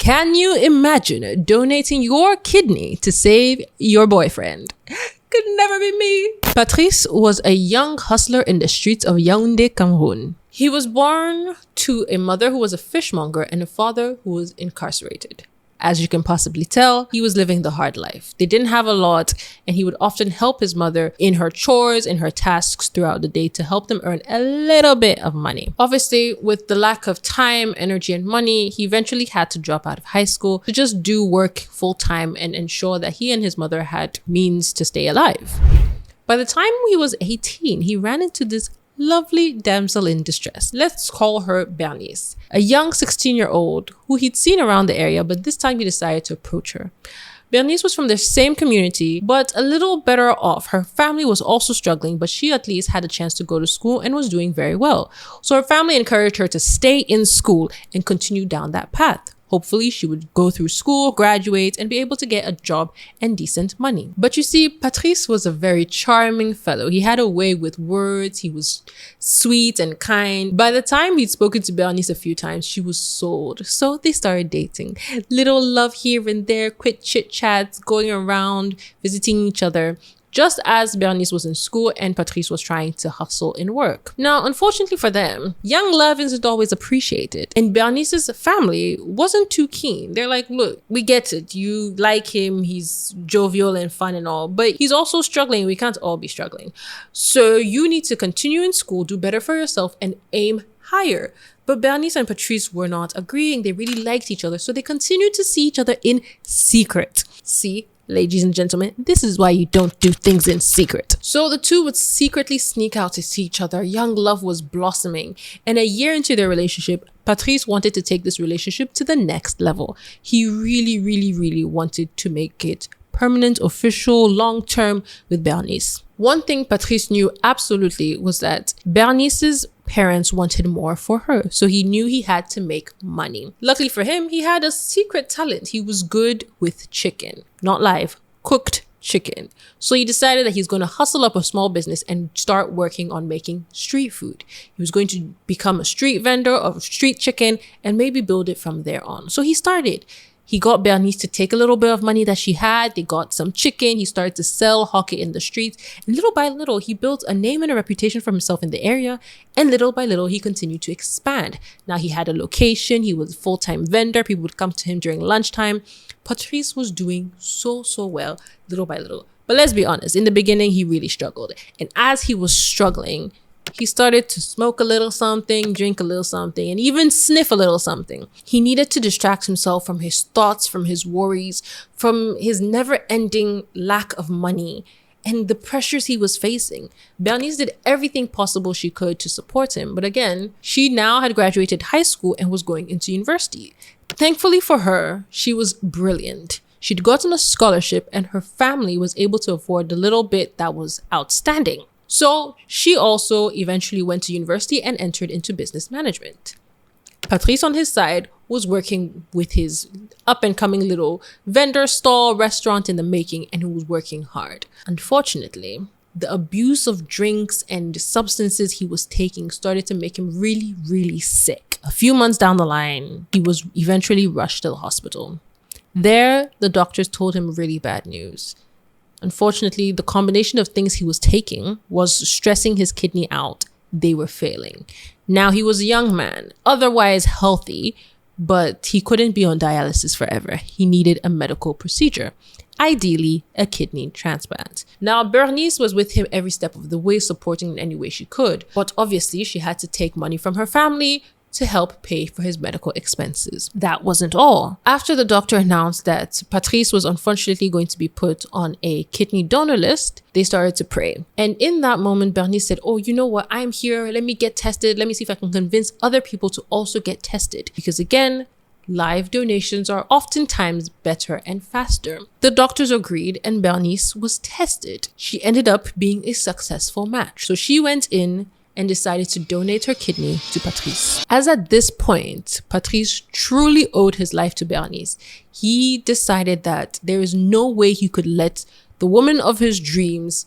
Can you imagine donating your kidney to save your boyfriend? Could never be me. Patrice was a young hustler in the streets of Yaoundé, Cameroon. He was born to a mother who was a fishmonger and a father who was incarcerated. As you can possibly tell, he was living the hard life. They didn't have a lot, and he would often help his mother in her chores and her tasks throughout the day to help them earn a little bit of money. Obviously, with the lack of time, energy, and money, he eventually had to drop out of high school to just do work full-time and ensure that he and his mother had means to stay alive. By the time he was 18, he ran into this lovely damsel in distress. Let's call her Bernice, a young 16-year-old who he'd seen around the area, but this time he decided to approach her. Bernice was from the same community, but a little better off. Her family was also struggling, but she at least had a chance to go to school and was doing very well. So her family encouraged her to stay in school and continue down that path. Hopefully, she would go through school, graduate, and be able to get a job and decent money. But you see, Patrice was a very charming fellow. He had a way with words. He was sweet and kind. By the time he'd spoken to Bernice a few times, she was sold. So they started dating. Little love here and there, quick chit-chats, going around, visiting each other, just as Bernice was in school and Patrice was trying to hustle in work. Now, unfortunately for them, young love isn't always appreciated. And Bernice's family wasn't too keen. They're like, look, we get it. You like him. He's jovial and fun and all, but he's also struggling. We can't all be struggling. So you need to continue in school, do better for yourself, and aim higher. But Bernice and Patrice were not agreeing. They really liked each other. So they continued to see each other in secret. See? Ladies and gentlemen, this is why you don't do things in secret. So the two would secretly sneak out to see each other. Young love was blossoming. And a year into their relationship, Patrice wanted to take this relationship to the next level. He really wanted to make it permanent, official, long-term with Bernice. One thing Patrice knew absolutely was that Bernice's parents wanted more for her, so he knew he had to make money. Luckily for him, he had a secret talent. He was good with chicken. Not live, cooked chicken. So he decided that he's going to hustle up a small business and start working on making street food. He was going to become a street vendor of street chicken and maybe build it from there on. So he started. He got Bernice to take a little bit of money that she had. They got some chicken. He started to sell, hawk it in the streets. And little by little, he built a name and a reputation for himself in the area. And little by little, he continued to expand. Now he had a location. He was a full-time vendor. People would come to him during lunchtime. Patrice was doing so well, little by little. But let's be honest, in the beginning, he really struggled. And as he was struggling, he started to smoke a little something, drink a little something, and even sniff a little something. He needed to distract himself from his thoughts, from his worries, from his never-ending lack of money, and the pressures he was facing. Bernice did everything possible she could to support him, but again, she now had graduated high school and was going into university. Thankfully for her, she was brilliant. She'd gotten a scholarship and her family was able to afford the little bit that was outstanding. So she also eventually went to university and entered into business management. Patrice on his side was working with his up-and-coming little vendor stall restaurant in the making, and he was working hard. Unfortunately, the abuse of drinks and substances he was taking started to make him really sick. A few months down the line, he was eventually rushed to the hospital. There, the doctors told him really bad news. Unfortunately, the combination of things he was taking was stressing his kidney out. They were failing. Now he was a young man, otherwise healthy, but he couldn't be on dialysis forever. He needed a medical procedure, ideally a kidney transplant. Now, Bernice was with him every step of the way, supporting in any way she could, but obviously she had to take money from her family to help pay for his medical expenses. That wasn't all. After the doctor announced that Patrice was unfortunately going to be put on a kidney donor list, they started to pray. And in that moment, Bernice said, oh, you know what? I'm here. Let me get tested. Let me see if I can convince other people to also get tested. Because again, live donations are oftentimes better and faster. The doctors agreed and Bernice was tested. She ended up being a successful match. So she went in and decided to donate her kidney to Patrice. As at this point, Patrice truly owed his life to Bernice. He decided that there is no way he could let the woman of his dreams,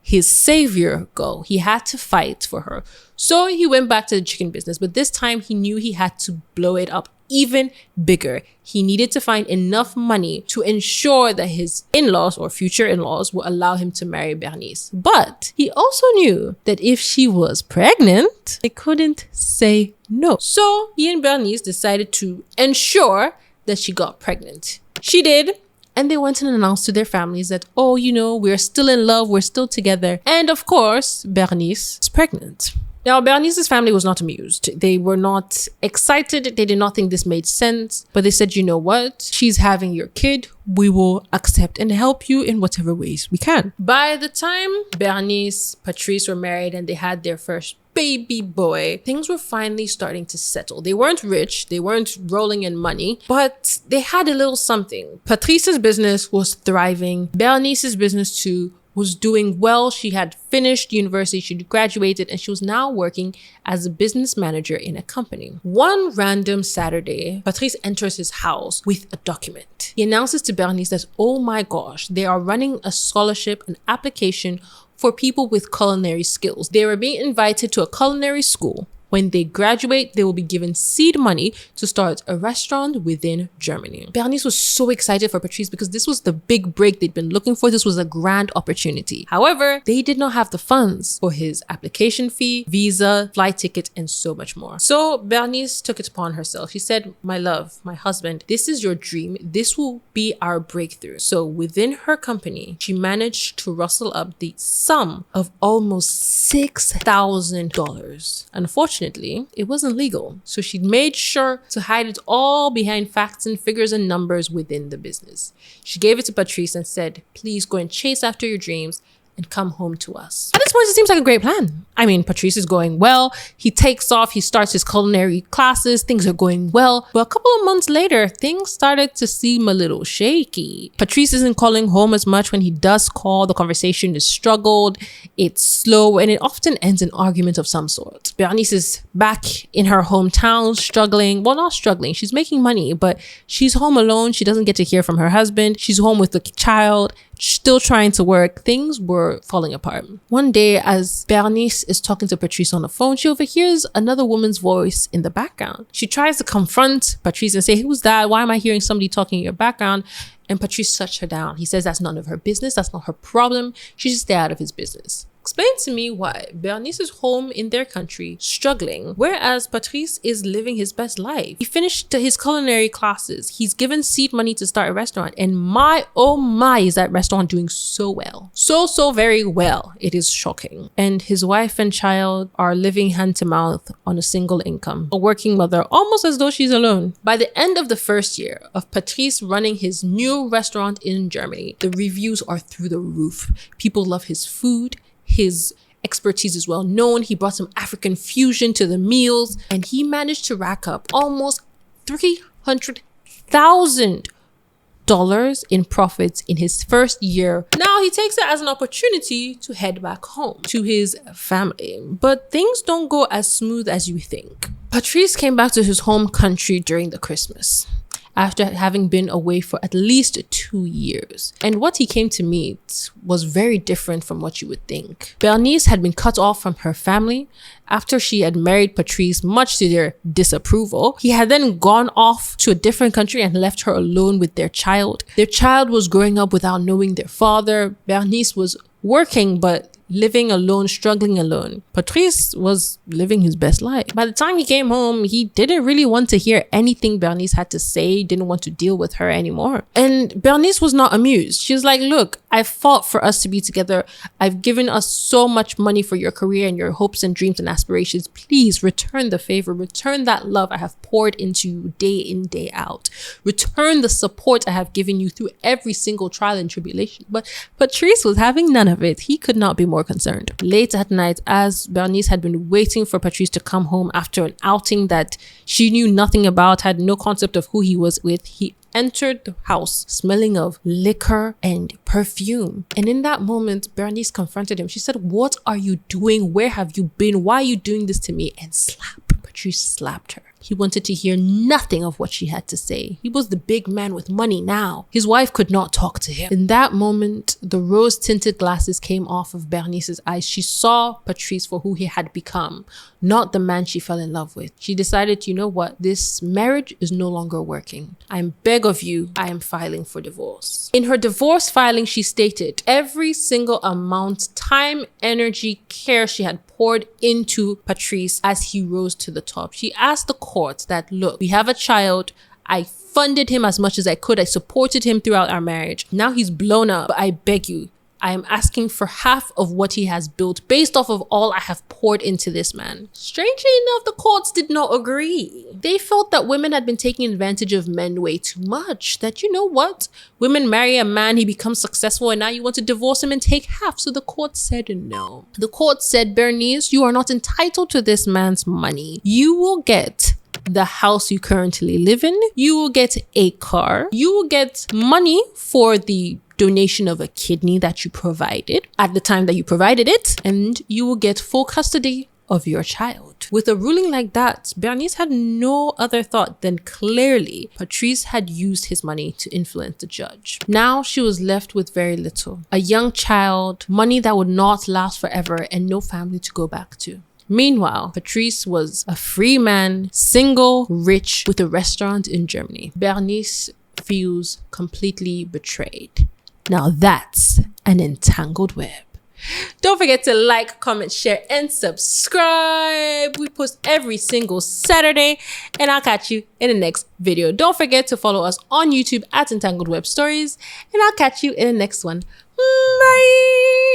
his savior, go. He had to fight for her. So he went back to the chicken business, but this time he knew he had to blow it up even bigger. He needed to find enough money to ensure that his in-laws or future in-laws would allow him to marry Bernice. But he also knew that if she was pregnant, they couldn't say no. So he and Bernice decided to ensure that she got pregnant. She did. And they went and announced to their families that, oh, you know, we're still in love, we're still together. And of course, Bernice is pregnant. Now, Bernice's family was not amused. They were not excited. They did not think this made sense. But they said, you know what? She's having your kid. We will accept and help you in whatever ways we can. By the time Bernice, Patrice were married and they had their first baby boy, things were finally starting to settle. They weren't rich, they weren't rolling in money, but they had a little something. Patrice's business was thriving. Bernice's business too was doing well. She had finished university, she graduated, and she was now working as a business manager in a company. One random Saturday, Patrice enters his house with a document. He announces to Bernice that, oh my gosh, they are running a scholarship, an application for people with culinary skills. They were being invited to a culinary school. When they graduate, they will be given seed money to start a restaurant within Germany. Bernice was so excited for Patrice because this was the big break they'd been looking for. This was a grand opportunity. However, they did not have the funds for his application fee, visa, flight ticket, and so much more. So Bernice took it upon herself. She said, my love, my husband, this is your dream. This will be our breakthrough. So within her company, she managed to rustle up the sum of almost $6,000. Unfortunately, it wasn't legal. So she made sure to hide it all behind facts and figures and numbers within the business. She gave it to Patrice and said, please go and chase after your dreams and come home to us. At this point, it seems like a great plan. I mean, Patrice is going well. He takes off. He starts his culinary classes. Things are going well. But a couple of months later, things started to seem a little shaky. Patrice isn't calling home as much. When he does call, the conversation is struggled. It's slow, and it often ends in argument of some sort. Bernice is back in her hometown, struggling. Well, not struggling. She's making money, but she's home alone. She doesn't get to hear from her husband. She's home with the child, still trying to work. Things were falling apart. One day, as Bernice is talking to Patrice on the phone, she overhears another woman's voice in the background. She tries to confront Patrice and say, who's that? Why am I hearing somebody talking in your background? And Patrice shuts her down. He says that's none of her business. That's not her problem. She should stay out of his business. Explain to me why Bernice is home in their country struggling, whereas Patrice is living his best life. He finished his culinary classes. He's given seed money to start a restaurant. And my, oh my, is that restaurant doing so well. So very well. It is shocking. And his wife and child are living hand to mouth on a single income. A working mother, almost as though she's alone. By the end of the first year of Patrice running his new restaurant in Germany, the reviews are through the roof. People love his food. His expertise is well known. He brought some African fusion to the meals, and he managed to rack up almost $300,000 in profits in his first year. Now he takes it as an opportunity to head back home to his family, but things don't go as smooth as you think. Patrice came back to his home country during the Christmas, after having been away for at least 2 years. And what he came to meet was very different from what you would think. Bernice had been cut off from her family after she had married Patrice, much to their disapproval. He had then gone off to a different country and left her alone with their child. Their child was growing up without knowing their father. Bernice was working, but living alone, struggling alone. Patrice was living his best life. By the time he came home, he didn't really want to hear anything Bernice had to say, didn't want to deal with her anymore. And Bernice was not amused. She was like, look, I fought for us to be together. I've given us so much money for your career and your hopes and dreams and aspirations. Please return the favor, return that love I have poured into you day in, day out. Return the support I have given you through every single trial and tribulation. But Patrice was having none of it. He could not be more concerned. Late at night, as Bernice had been waiting for Patrice to come home after an outing that she knew nothing about, had no concept of who he was with, he entered the house smelling of liquor and perfume. And in that moment, Bernice confronted him. She said, what are you doing? Where have you been? Why are you doing this to me? And slap. Patrice slapped her. He wanted to hear nothing of what she had to say. He was the big man with money now. His wife could not talk to him. In that moment, the rose-tinted glasses came off of Bernice's eyes. She saw Patrice for who he had become, not the man she fell in love with. She decided, you know what? This marriage is no longer working. I beg of you, I am filing for divorce. In her divorce filing, she stated every single amount, time, energy, care she had poured into Patrice as he rose to the top. She asked the court that, look, we have a child. I funded him as much as I could. I supported him throughout our marriage. Now he's blown up. But I beg you, I am asking for half of what he has built based off of all I have poured into this man. Strangely enough, the courts did not agree. They felt that women had been taking advantage of men way too much. That, you know what? Women marry a man, he becomes successful, and now you want to divorce him and take half. So the court said no. The court said, Bernice, you are not entitled to this man's money. You will get the house you currently live in. You will get a car. You will get money for the donation of a kidney that you provided at the time that you provided it, and you will get full custody of your child. With a ruling like that, Bernice had no other thought than clearly Patrice had used his money to influence the judge. Now she was left with very little. A young child, money that would not last forever, and no family to go back to. Meanwhile, Patrice was a free man, single, rich, with a restaurant in Germany. Bernice feels completely betrayed. Now that's an entangled web. Don't forget to like, comment, share, and subscribe. We post every single Saturday, and I'll catch you in the next video. Don't forget to follow us on YouTube at EntangledWebStories, and I'll catch you in the next one. Bye!